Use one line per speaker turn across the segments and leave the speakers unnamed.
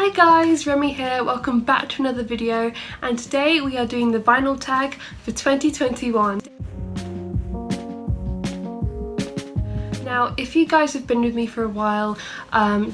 Hi guys, Remy here, welcome back to another video, and today we are doing the vinyl tag for 2021. Now, if you guys have been with me for a while,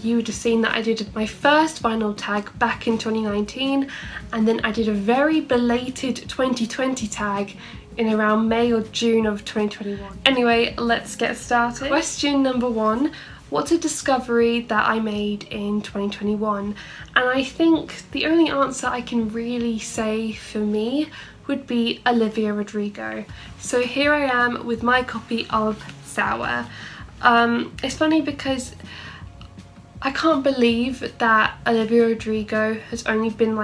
you would have seen that I did my first vinyl tag back in 2019, and then I did a very belated 2020 tag in around May or June of 2021. Anyway, let's get started. Question number 1. What's a discovery that I made in 2021? And I think the only answer I can really say for me would be Olivia Rodrigo. So here I am with my copy of Sour. It's funny because I can't believe that Olivia Rodrigo has only been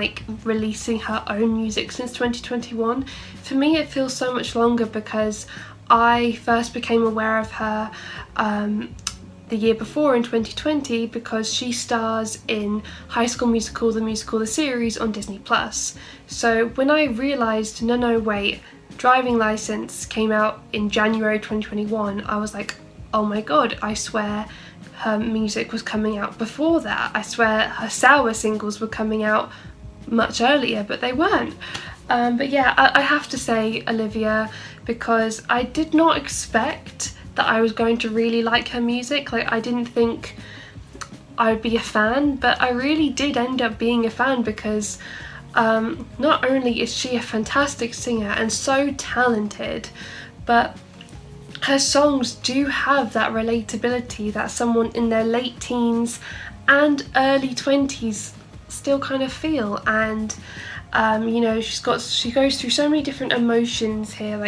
releasing her own music since 2021. For me it feels so much longer because I first became aware of her the year before in 2020 because she stars in High School Musical, the series on Disney+. So when I realised, no wait, Driving License came out in January 2021, I was like, oh my god, I swear her music was coming out before that. I swear her Sour singles were coming out much earlier, but they weren't. But yeah, I have to say Olivia, because I did not expect that I was going to really like her music. I didn't think I would be a fan, but I really did end up being a fan because not only is she a fantastic singer and so talented, but her songs do have that relatability that someone in their late teens and early 20s still kind of feel. And you know, she goes through so many different emotions here,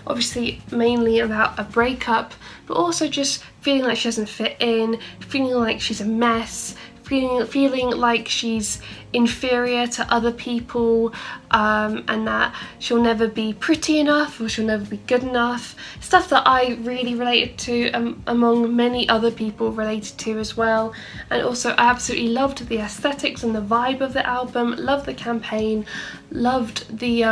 obviously mainly about a breakup, but also just feeling like she doesn't fit in, feeling like she's a mess, feeling like she's inferior to other people, and that she'll never be pretty enough or she'll never be good enough. Stuff that I really related to, among many other people related to as well. And also I absolutely loved the aesthetics and the vibe of the album, loved the campaign, loved the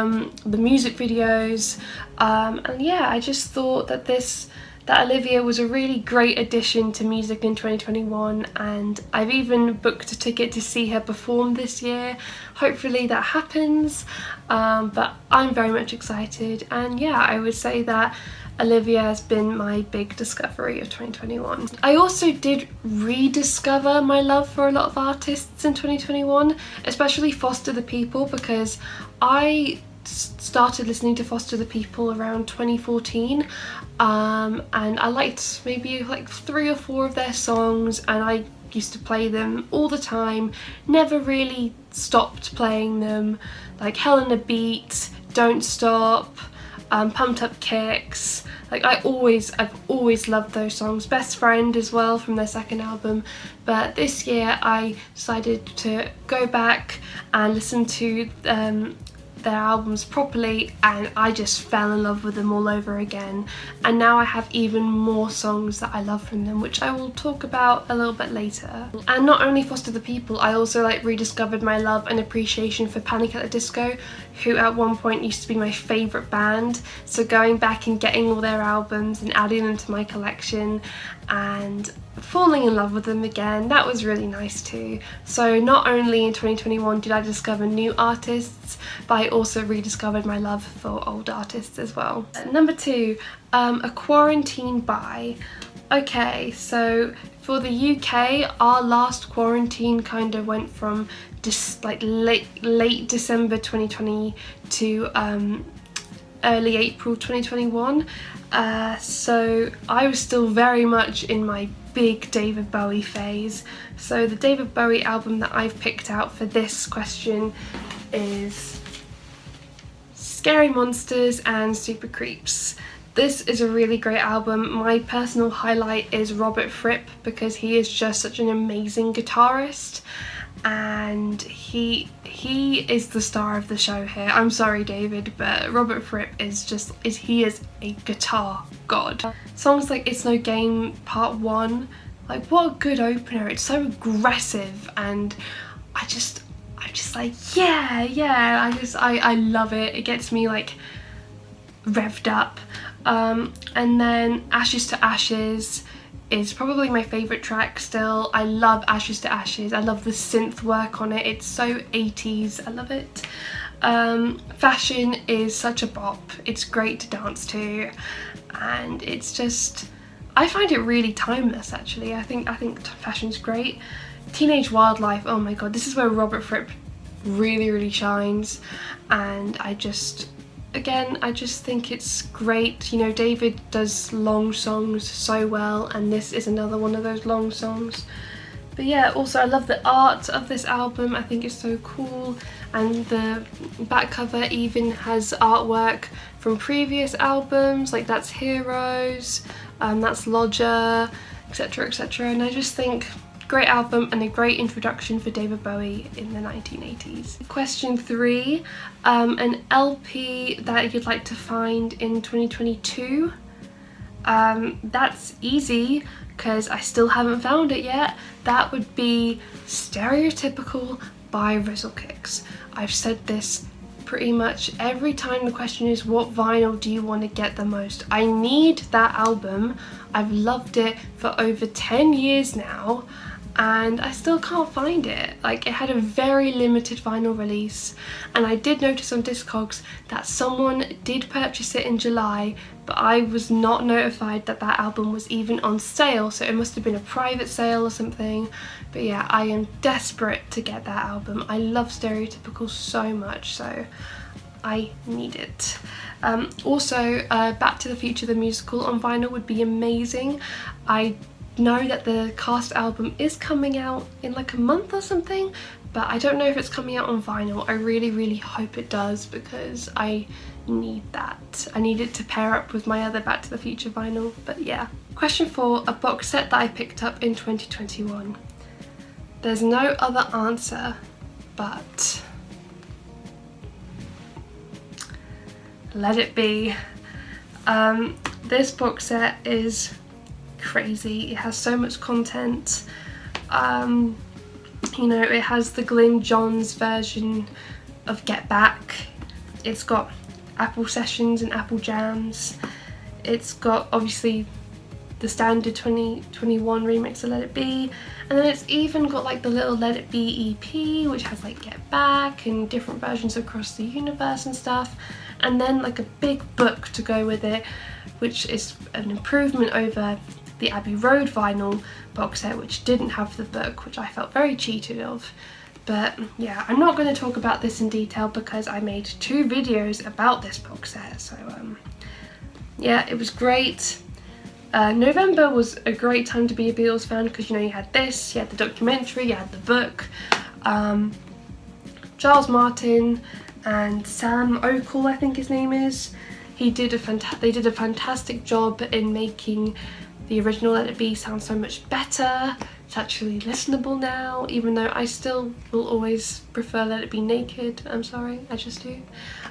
music videos, and yeah, I just thought that Olivia was a really great addition to music in 2021, and I've even booked a ticket to see her perform this year. Hopefully that happens, but I'm very much excited, and yeah, I would say that Olivia has been my big discovery of 2021. I also did rediscover my love for a lot of artists in 2021, especially Foster the People, because I started listening to Foster the People around 2014, and I liked maybe 3 or 4 of their songs, and I used to play them all the time, never really stopped playing them, like Hell on a Beat, Don't Stop, Pumped Up Kicks. I've always loved those songs. Best Friend as well from their second album. But this year I decided to go back and listen to their albums properly, and I just fell in love with them all over again. And now I have even more songs that I love from them, which I will talk about a little bit later. And not only Foster the People, I also rediscovered my love and appreciation for Panic at the Disco, who at one point used to be my favourite band. So going back and getting all their albums and adding them to my collection and falling in love with them again, that was really nice too. So not only in 2021 did I discover new artists, but I also rediscovered my love for old artists as well. Number 2, a quarantine buy. Okay, so for the UK, our last quarantine kind of went from just late December 2020 to early April 2021. So I was still very much in my big David Bowie phase. So the David Bowie album that I've picked out for this question is Scary Monsters and Super Creeps. This is a really great album. My personal highlight is Robert Fripp, because he is just such an amazing guitarist, and he is the star of the show here. I'm sorry David, but Robert Fripp is a guitar god. Songs like It's No Game Part 1, what a good opener. It's so aggressive, and I just I love it. It gets me revved up. And then Ashes to Ashes is probably my favourite track still. I love Ashes to Ashes. I love the synth work on it. It's so 80s. I love it. Fashion is such a bop. It's great to dance to, and it's just, I find it really timeless actually. I think Fashion's great. Teenage Wildlife, oh my god, this is where Robert Fripp really shines, and I just think it's great. You know, David does long songs so well, and this is another one of those long songs. But yeah, also I love the art of this album. I think it's so cool, and the back cover even has artwork from previous albums, like that's Heroes, that's Lodger, etc, etc, and I just think great album and a great introduction for David Bowie in the 1980s. Question 3, an LP that you'd like to find in 2022. That's easy because I still haven't found it yet. That would be Stereotypical by Rizzlekicks. I've said this pretty much every time the question is what vinyl do you want to get the most. I need that album. I've loved it for over 10 years now, and I still can't find it. Like, it had a very limited vinyl release, and I did notice on Discogs that someone did purchase it in July, but I was not notified that that album was even on sale, so it must have been a private sale or something. But yeah, I am desperate to get that album. I love Stereotypical so much, so I need it. Also, Back to the Future the musical on vinyl would be amazing. I know that the cast album is coming out in like a month or something, but I don't know if it's coming out on vinyl. I really hope it does, because I need that. I need it to pair up with my other Back to the Future vinyl. But yeah. Question 4, a box set that I picked up in 2021. There's no other answer but Let It Be. This box set is crazy. It has so much content. You know, it has the Glyn Johns version of Get Back. It's got Apple Sessions and Apple Jams. It's got obviously the standard 2021 remix of Let It Be, and then it's even got like the little Let It Be EP, which has like Get Back and different versions across the universe and stuff, and then like a big book to go with it, which is an improvement over the Abbey Road vinyl box set, which didn't have the book, which I felt very cheated of. But yeah, I'm not going to talk about this in detail because I made 2 videos about this box set. So yeah, it was great. November was a great time to be a Beatles fan because, you know, you had this, you had the documentary, you had the book. Giles Martin and Sam Okell, I think his name is, they did a fantastic job in making the original Let It Be sound so much better. It's actually listenable now, even though I still will always prefer Let It Be naked. I'm sorry, I just do.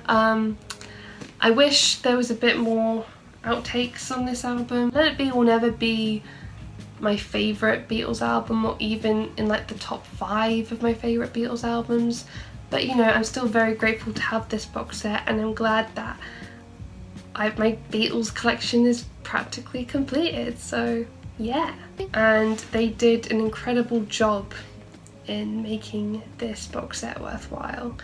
I wish there was a bit more outtakes on this album. Let It Be will never be my favourite Beatles album, or even in like the top 5 of my favourite Beatles albums, but you know, I'm still very grateful to have this box set, and I'm glad that my Beatles collection is practically completed, so yeah. And they did an incredible job in making this box set worthwhile,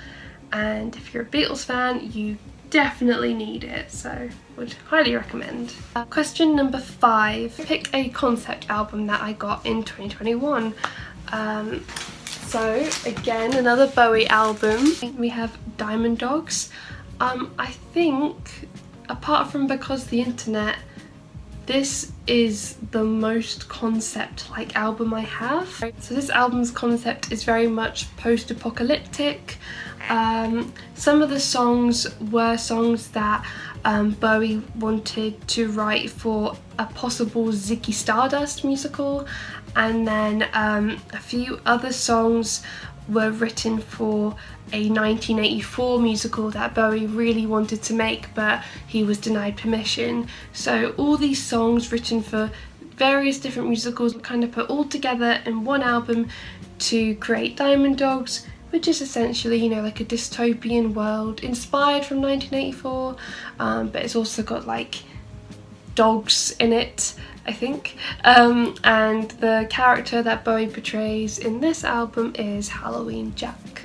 and if you're a Beatles fan, you definitely need it, so would highly recommend. Question number 5, pick a concept album that I got in 2021. So again, another Bowie album. We have Diamond Dogs. I think, apart from Because the Internet, this is the most concept-like album I have. So this album's concept is very much post-apocalyptic. Some of the songs were songs that Bowie wanted to write for a possible Ziggy Stardust musical, and then a few other songs were written for a 1984 musical that Bowie really wanted to make, but he was denied permission. So all these songs written for various different musicals were kind of put all together in one album to create Diamond Dogs, which is essentially, you know, like a dystopian world inspired from 1984, but it's also got like dogs in it, I think, and the character that Bowie portrays in this album is Halloween Jack.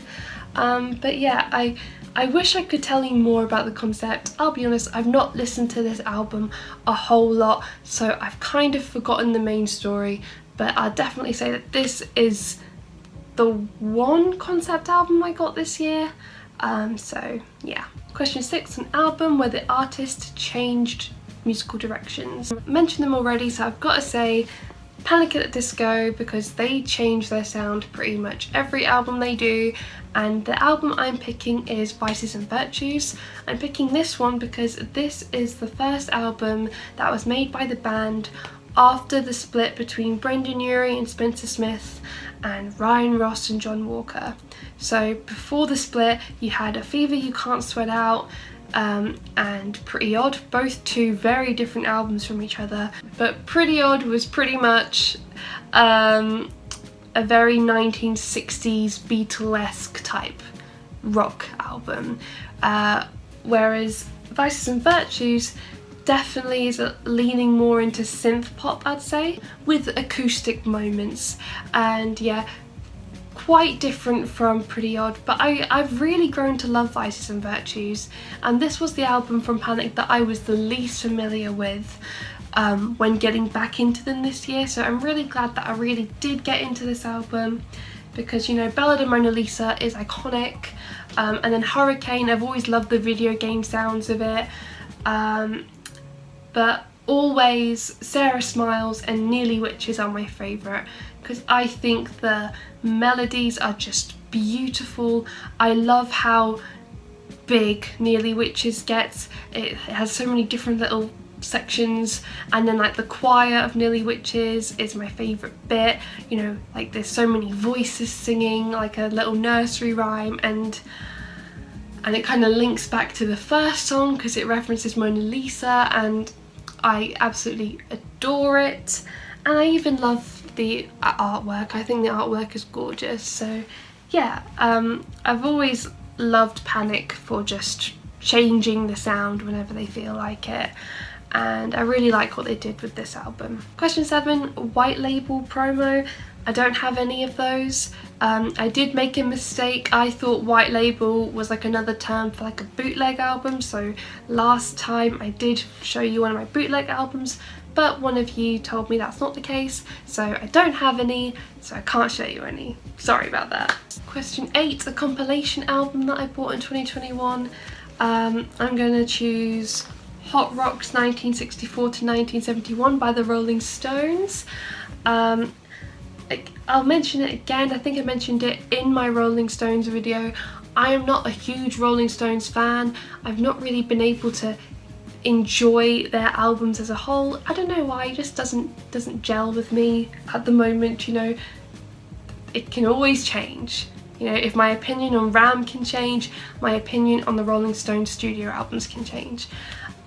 But yeah, I wish I could tell you more about the concept. I'll be honest, I've not listened to this album a whole lot, so I've kind of forgotten the main story, but I'll definitely say that this is the one concept album I got this year. So yeah. Question 6, an album where the artist changed musical directions. I mentioned them already, so I've got to say Panic at the Disco, because they change their sound pretty much every album they do, and the album I'm picking is Vices and Virtues. I'm picking this one because this is the first album that was made by the band after the split between Brendan Urie and Spencer Smith and Ryan Ross and John Walker. So before the split you had A Fever You Can't Sweat Out and Pretty Odd, both two very different albums from each other, but Pretty Odd was pretty much a very 1960s Beatlesque type rock album, whereas Vices and Virtues definitely is leaning more into synth pop, I'd say, with acoustic moments, and yeah, quite different from Pretty Odd. But I've really grown to love Vices and Virtues, and this was the album from Panic that I was the least familiar with when getting back into them this year, so I'm really glad that I really did get into this album, because, you know, Ballad of Mona Lisa is iconic, and then Hurricane, I've always loved the video game sounds of it, but always Sarah Smiles and Nearly Witches are my favourite, because I think the melodies are just beautiful. I love how big Nearly Witches gets. It has so many different little sections, and then like the choir of Nearly Witches is my favourite bit, you know, like there's so many voices singing like a little nursery rhyme, and it kind of links back to the first song because it references Mona Lisa, and I absolutely adore it. And I even love the artwork. I think the artwork is gorgeous. So yeah, I've always loved Panic for just changing the sound whenever they feel like it, and I really like what they did with this album. Question 7, white label promo. I don't have any of those. I did make a mistake. I thought white label was like another term for like a bootleg album, so last time I did show you one of my bootleg albums, but one of you told me that's not the case, so I don't have any, so I can't show you any. Sorry about that. Question 8, a compilation album that I bought in 2021. I'm gonna choose Hot Rocks 1964 to 1971 by the Rolling Stones. I'll mention it again, I think I mentioned it in my Rolling Stones video. I am not a huge Rolling Stones fan. I've not really been able to enjoy their albums as a whole. I don't know why, it just doesn't gel with me at the moment, you know. It can always change. You know, if my opinion on Ram can change, my opinion on the Rolling Stones studio albums can change.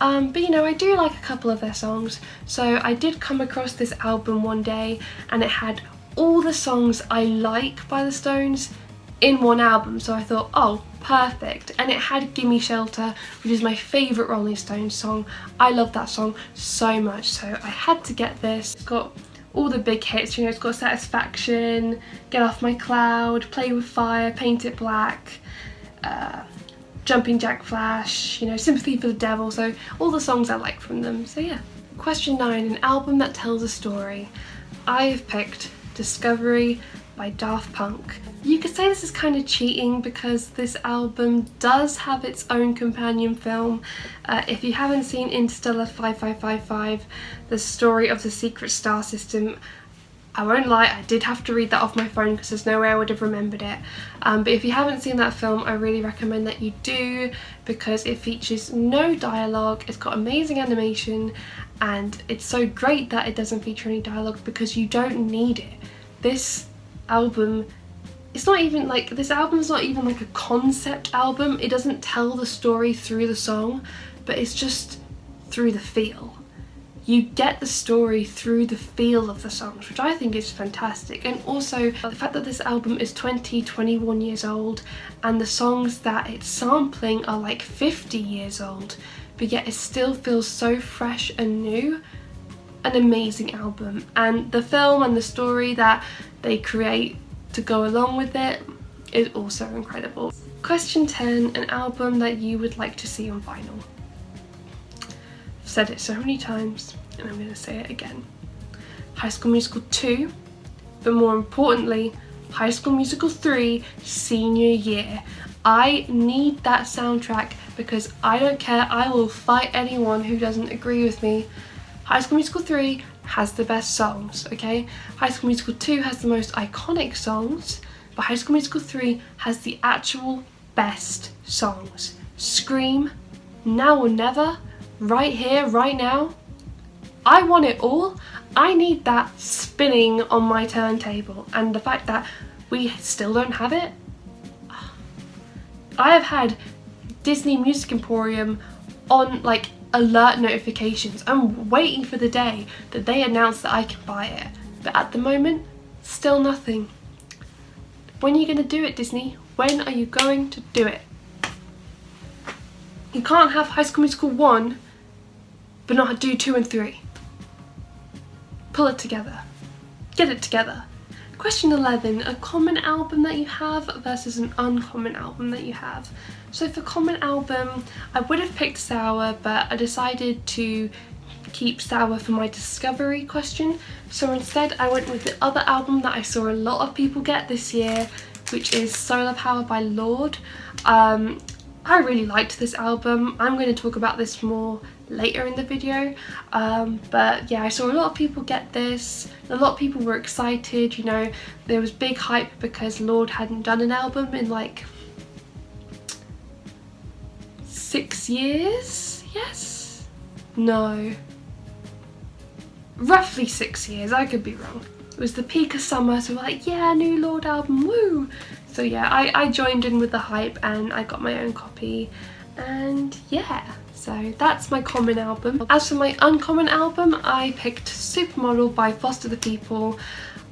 But you know, I do like a couple of their songs, so I did come across this album one day and it had all the songs I like by the Stones in one album, so I thought, oh, perfect. And it had Gimme Shelter, which is my favourite Rolling Stones song. I love that song so much, so I had to get this. It's got all the big hits, you know, it's got Satisfaction, Get Off My Cloud, Play With Fire, Paint It Black, Jumping Jack Flash, you know, Sympathy for the Devil, so all the songs I like from them, so yeah. Question 9, an album that tells a story. I have picked Rediscovering by Daft Punk. You could say this is kind of cheating because this album does have its own companion film. If you haven't seen Interstellar 5555, the story of the secret star system, I won't lie, I did have to read that off my phone because there's no way I would have remembered it. But if you haven't seen that film, I really recommend that you do, because it features no dialogue, it's got amazing animation, and it's so great that it doesn't feature any dialogue because you don't need it. This album, this album's not even like a concept album. It doesn't tell the story through the song, but it's just through the feel. You get the story through the feel of the songs, which I think is fantastic. And also the fact that this album is 21 years old and the songs that it's sampling are like 50 years old but yet it still feels so fresh and new. An amazing album, and the film and the story that they create to go along with it is also incredible. Question 10, an album that you would like to see on vinyl. I've said it so many times and I'm going to say it again. High School Musical 2, but more importantly, High School Musical 3 senior year. I need that soundtrack because I don't care, I will fight anyone who doesn't agree with me. High School Musical 3 has the best songs, okay? High School Musical 2 has the most iconic songs, but High School Musical 3 has the actual best songs. Scream, Now or Never, Right Here, Right Now. I want it all. I need that spinning on my turntable, and the fact that we still don't have it. I have had Disney Music Emporium on like alert notifications. I'm waiting for the day that they announce that I can buy it, but at the moment, still nothing. When are you going to do it, Disney? When are you going to do it? You can't have High School Musical 1 but not do 2 and 3. Pull it together. Get it together. Question 11, a common album that you have versus an uncommon album that you have. So for common album, I would have picked Sour, but I decided to keep Sour for my Discovery question. So instead I went with the other album that I saw a lot of people get this year, which is Solar Power by Lorde. I really liked this album. I'm going to talk about this more later in the video, but yeah, I saw a lot of people get this. A lot of people were excited, you know, there was big hype because Lorde hadn't done an album in like 6 years? Yes? No. Roughly 6 years, I could be wrong. It was the peak of summer, so we're like, yeah, new Lorde album, woo! So yeah, I joined in with the hype and I got my own copy, and yeah, so that's my common album. As for my uncommon album, I picked Supermodel by Foster the People,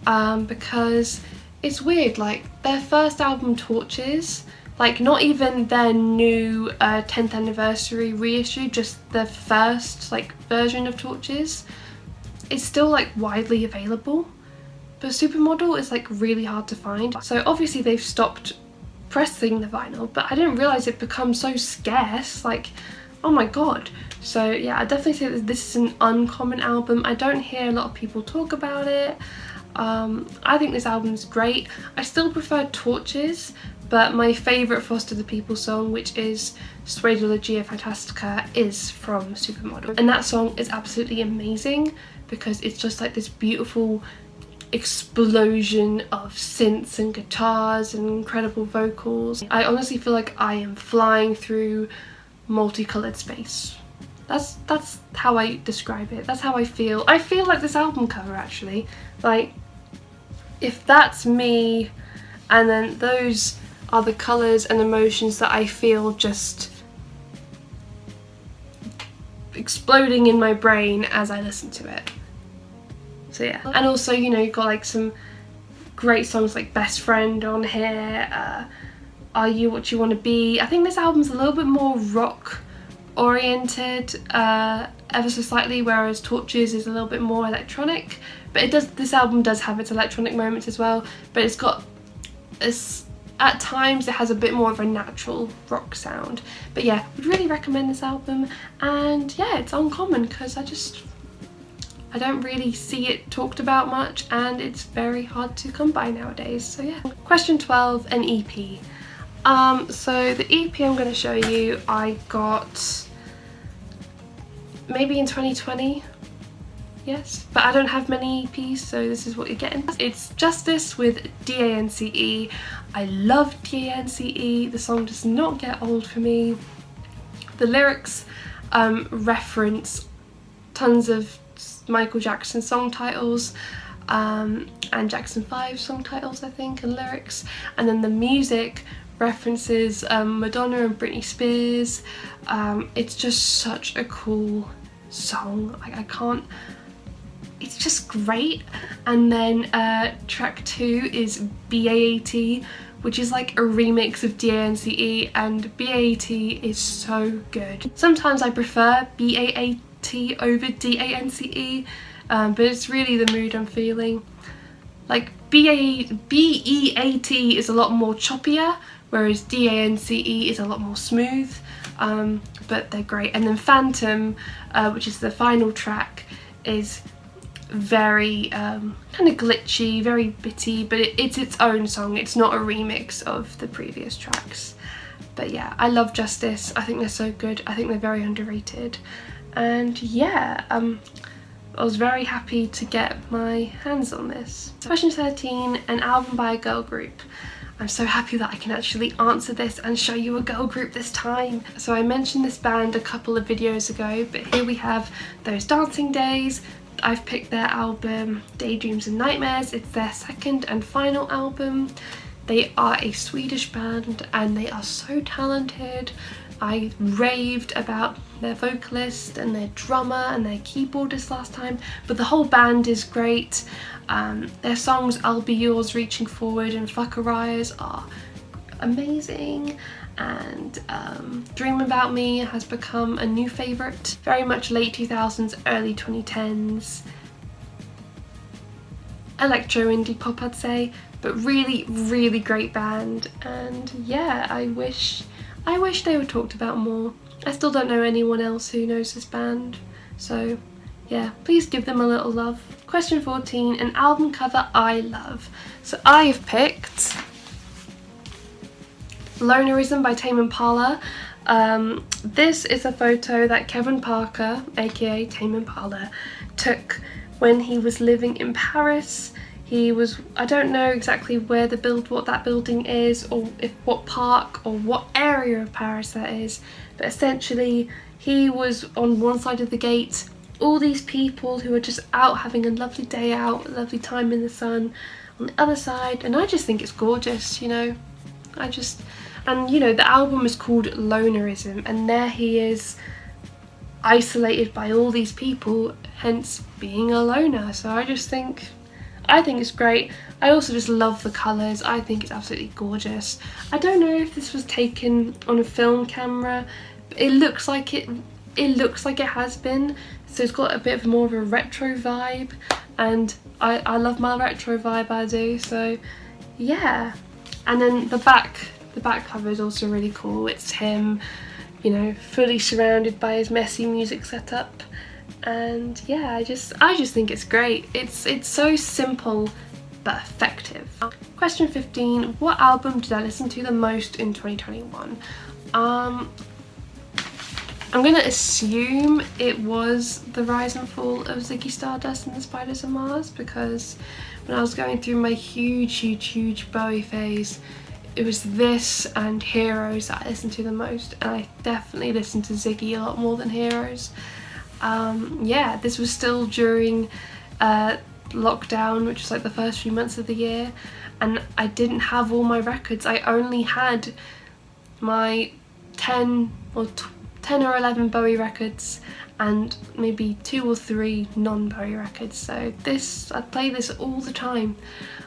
because it's weird, like their first album Torches, like not even their new 10th anniversary reissue, just the first like version of Torches, it's still like widely available. But Supermodel is like really hard to find. So obviously they've stopped pressing the vinyl, but I didn't realise it becomes so scarce, like oh my god. So yeah, I definitely say that this is an uncommon album. I don't hear a lot of people talk about it. I think this album is great. I still prefer Torches, but my favourite Foster the People song, which is Suedologia Fantastica, is from Supermodel. And that song is absolutely amazing because it's just like this beautiful explosion of synths and guitars and incredible vocals. I honestly feel like I am flying through multicolored space. That's how I describe it. That's how I feel. I feel like this album cover actually. Like if that's me and then those are the colours and emotions that I feel just exploding in my brain as I listen to it. So yeah, and also, you know, you've got like some great songs like Best Friend on here, Are You What You Want to Be. I think this album's a little bit more rock oriented, ever so slightly, whereas Torches is a little bit more electronic. But this album does have its electronic moments as well, but it's got at times it has a bit more of a natural rock sound. But yeah, would really recommend this album, and yeah, it's uncommon because I don't really see it talked about much, and it's very hard to come by nowadays. So yeah. Question 12, an EP. So the EP I'm going to show you, I got maybe in 2020. Yes, but I don't have many EPs, so this is what you're getting. It's Justice with DANCE. I love DANCE. The song does not get old for me. The lyrics reference tons of Michael Jackson song titles and Jackson 5 song titles, I think, and lyrics, and then the music references Madonna and Britney Spears. It's just such a cool song. Like I can't, it's just great. And then track 2 is BAAT, which is like a remix of DANCE, and BAT is so good. Sometimes I prefer BAAT over DANCE, but it's really the mood I'm feeling. Like BEAT is a lot more choppier, whereas DANCE is a lot more smooth, but they're great. And then Phantom, which is the final track, is very kind of glitchy, very bitty, but it's its own song. It's not a remix of the previous tracks. But yeah, I love Justice. I think they're so good. I think they're very underrated. And yeah, I was very happy to get my hands on this. Question 13, an album by a girl group. I'm so happy that I can actually answer this and show you a girl group this time. So I mentioned this band a couple of videos ago, but here we have Those Dancing Days. I've picked their album Daydreams and Nightmares. It's their second and final album. They are a Swedish band and they are so talented. I raved about their vocalist and their drummer and their keyboardist last time, but the whole band is great. Their songs I'll Be Yours, Reaching Forward and Fuck Arias are amazing, and Dream About Me has become a new favourite. Very much late 2000s, early 2010s. Electro indie pop, I'd say, but really great band. And yeah, I wish they were talked about more. I still don't know anyone else who knows this band, so yeah, please give them a little love. Question 14, an album cover I love. So I have picked Lonerism by Tame Impala. This is a photo that Kevin Parker, aka Tame Impala, took when he was living in Paris. He was, I don't know exactly where what that building is, or what park or what area of Paris that is, but essentially he was on one side of the gate, all these people who are just out having a lovely day out, a lovely time in the sun on the other side, and I just think it's gorgeous, you know. And you know, the album is called Lonerism, and there he is, isolated by all these people, hence being a loner. So I think it's great. I also just love the colours. I think it's absolutely gorgeous. I don't know if this was taken on a film camera, but it looks like it has been. So it's got a bit of more of a retro vibe, and I love my retro vibe, I do. So yeah. And then the back cover is also really cool. It's him, you know, fully surrounded by his messy music setup. And yeah, I just think it's great. It's so simple but effective. Question 15, what album did I listen to the most in 2021? I'm gonna assume it was the rise and fall of Ziggy Stardust and the Spiders of Mars, because when I was going through my huge Bowie phase, it was this and Heroes that I listened to the most, and I definitely listened to Ziggy a lot more than Heroes. Yeah, this was still during lockdown, which was like the first few months of the year, and I didn't have all my records. I only had my 10 or 11 Bowie records and maybe 2 or 3 non-Bowie records, so I'd play this all the time.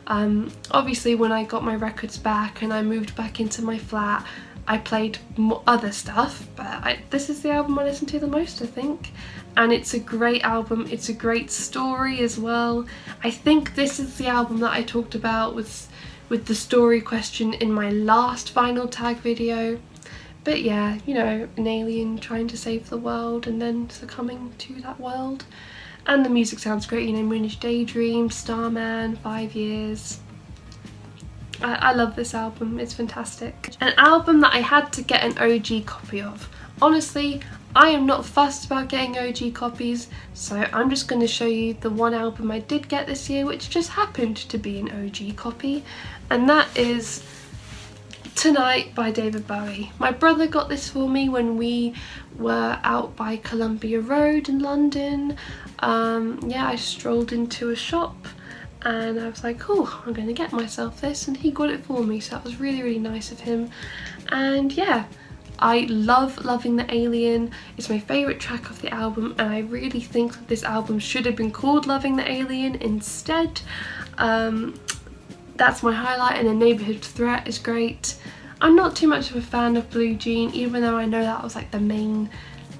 Obviously when I got my records back and I moved back into my flat, I played other stuff, but this is the album I listened to the most, I think. And it's a great album, it's a great story as well. I think this is the album that I talked about with the story question in my last Vinyl Tag video. But yeah, you know, an alien trying to save the world and then succumbing to that world. And the music sounds great, you know, Moonish Daydream, Starman, 5 Years. I love this album, it's fantastic. An album that I had to get an OG copy of. Honestly, I am not fussed about getting OG copies, so I'm just going to show you the one album I did get this year, which just happened to be an OG copy, and that is Tonight by David Bowie. My brother got this for me when we were out by Columbia Road in London. Yeah, I strolled into a shop and I was like, oh, I'm gonna get myself this, and he got it for me, so that was really nice of him. And yeah, I love Loving the Alien. It's my favourite track of the album, and I really think that this album should have been called Loving the Alien instead. that's my highlight, and then Neighborhood Threat is great. I'm not too much of a fan of Blue Jean, even though I know that was like the main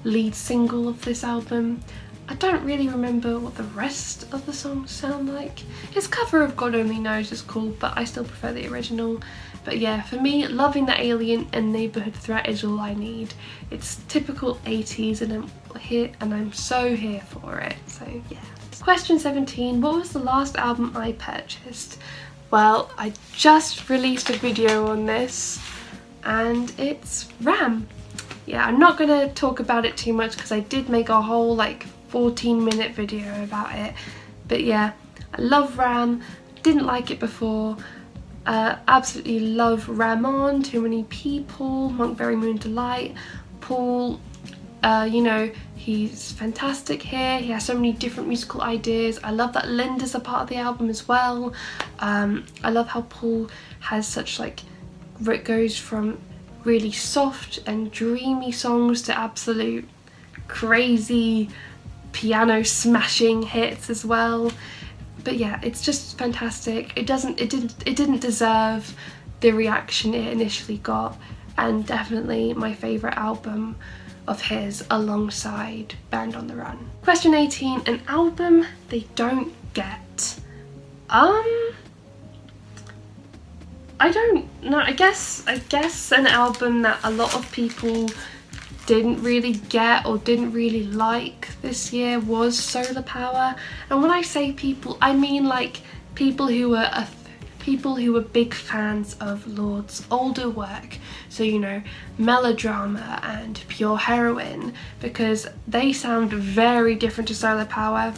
lead single of this album. I don't really remember what the rest of the songs sound like. His cover of God Only Knows is cool, but I still prefer the original. But yeah, for me, Loving the Alien and Neighborhood Threat is all I need. It's typical 80s and I'm so here for it, so yeah. Question 17, what was the last album I purchased? Well, I just released a video on this, and it's Ram. Yeah, I'm not going to talk about it too much because I did make a whole like 14-minute video about it. But yeah, I love Ram, didn't like it before. Absolutely love Ramon, Too Many People, Monkberry Moon Delight, Paul, you know, he's fantastic here. He has so many different musical ideas. I love that Linda's a part of the album as well. I love how Paul has such like, it goes from really soft and dreamy songs to absolute crazy piano smashing hits as well. But yeah, it's just fantastic. It didn't deserve the reaction it initially got, and definitely my favourite album of his alongside Band on the Run. Question 18, an album they don't get. I don't know, I guess an album that a lot of people didn't really get or didn't really like this year was Solar Power. And when I say people, I mean like people who were big fans of Lord's older work, so you know, Melodrama and Pure Heroine, because they sound very different to Solar Power.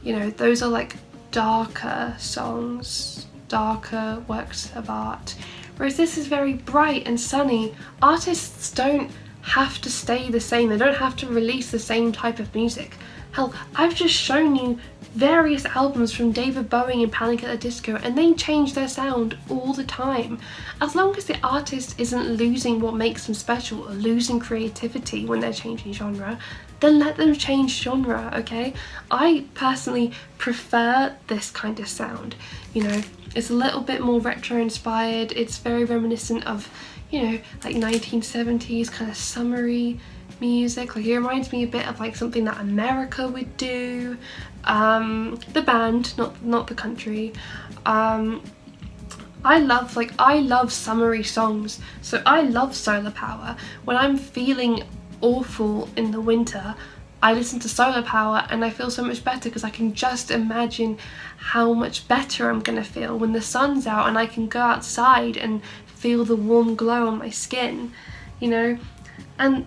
You know, those are like darker songs, darker works of art, whereas this is very bright and sunny. Artists don't have to stay the same, they don't have to release the same type of music. Hell, I've just shown you various albums from David Bowie and Panic at the Disco, and they change their sound all the time. As long as the artist isn't losing what makes them special or losing creativity when they're changing genre, then let them change genre, okay? I personally prefer this kind of sound. You know, it's a little bit more retro inspired, it's very reminiscent of, you know, like 1970s kind of summery music. Like, it reminds me a bit of like something that America would do. The band, not the country. I love summery songs, so I love Solar Power. When I'm feeling awful in the winter, I listen to Solar Power and I feel so much better because I can just imagine how much better I'm gonna feel when the sun's out and I can go outside and feel the warm glow on my skin, you know. And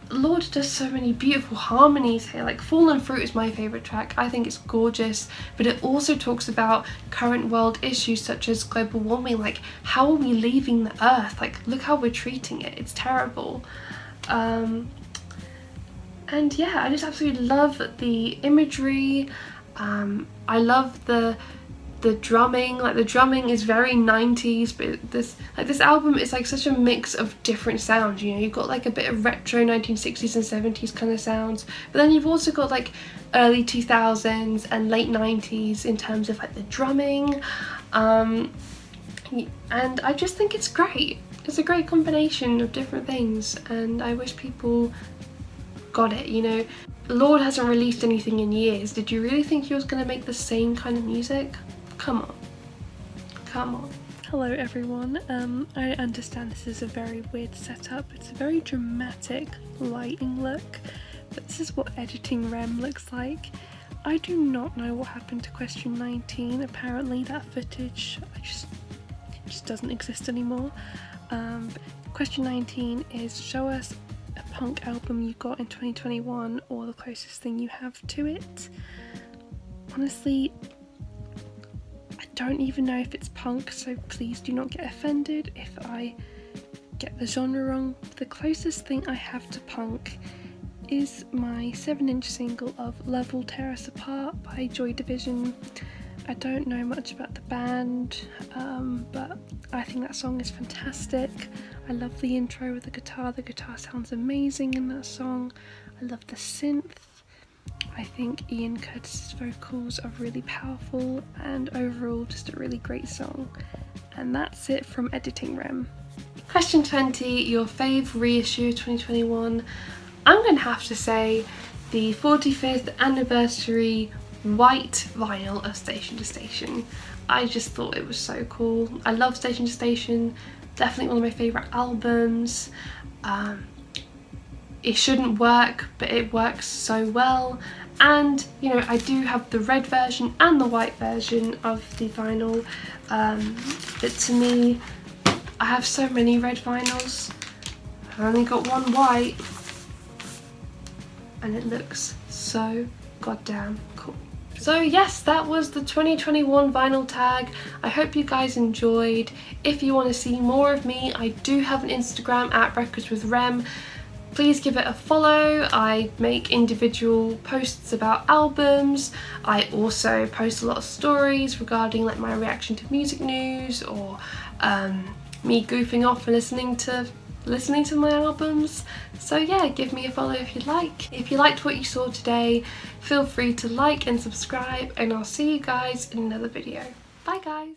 Lord does so many beautiful harmonies here. Like, Fallen Fruit is my favourite track. I think it's gorgeous, but it also talks about current world issues such as global warming. Like, how are we leaving the earth? Like, look how we're treating it. It's terrible. And yeah, I just absolutely love the imagery. I love the drumming. Like, the drumming is very 90s, but this album is like such a mix of different sounds. You know, you've got like a bit of retro 1960s and 70s kind of sounds, but then you've also got like early 2000s and late 90s in terms of like the drumming. And I just think it's great. It's a great combination of different things, and I wish people got it, you know. Lord hasn't released anything in years. Did you really think he was going to make the same kind of music? Come on. Come on. Hello everyone. I understand this is a very weird setup. It's a very dramatic lighting look, but this is what editing REM looks like. I do not know what happened to question 19. Apparently that footage just doesn't exist anymore. Question 19 is, show us a punk album you got in 2021 or the closest thing you have to it. Honestly, I don't even know if it's punk, so please do not get offended if I get the genre wrong. The closest thing I have to punk is my 7-inch single of Love Will Tear Us Apart by Joy Division. I don't know much about the band, but I think that song is fantastic. I love the intro with the guitar. The guitar sounds amazing in that song. I love the synth. I think Ian Curtis's vocals are really powerful, and overall just a really great song. And that's it from Editing Rem. Question 20, your fave reissue 2021. I'm going to have to say the 45th anniversary white vinyl of Station to Station. I just thought it was so cool. I love Station to Station, definitely one of my favourite albums. It shouldn't work, but it works so well. And you know, I do have the red version and the white version of the vinyl, but to me, I have so many red vinyls. I've only got one white, and it looks so goddamn cool. So yes, that was the 2021 vinyl tag. I hope you guys enjoyed. If you want to see more of me, I do have an Instagram at Records with Rem. Please give it a follow. I make individual posts about albums. I also post a lot of stories regarding like my reaction to music news, or me goofing off and listening to my albums. So yeah, give me a follow if you'd like. If you liked what you saw today, feel free to like and subscribe, and I'll see you guys in another video. Bye guys!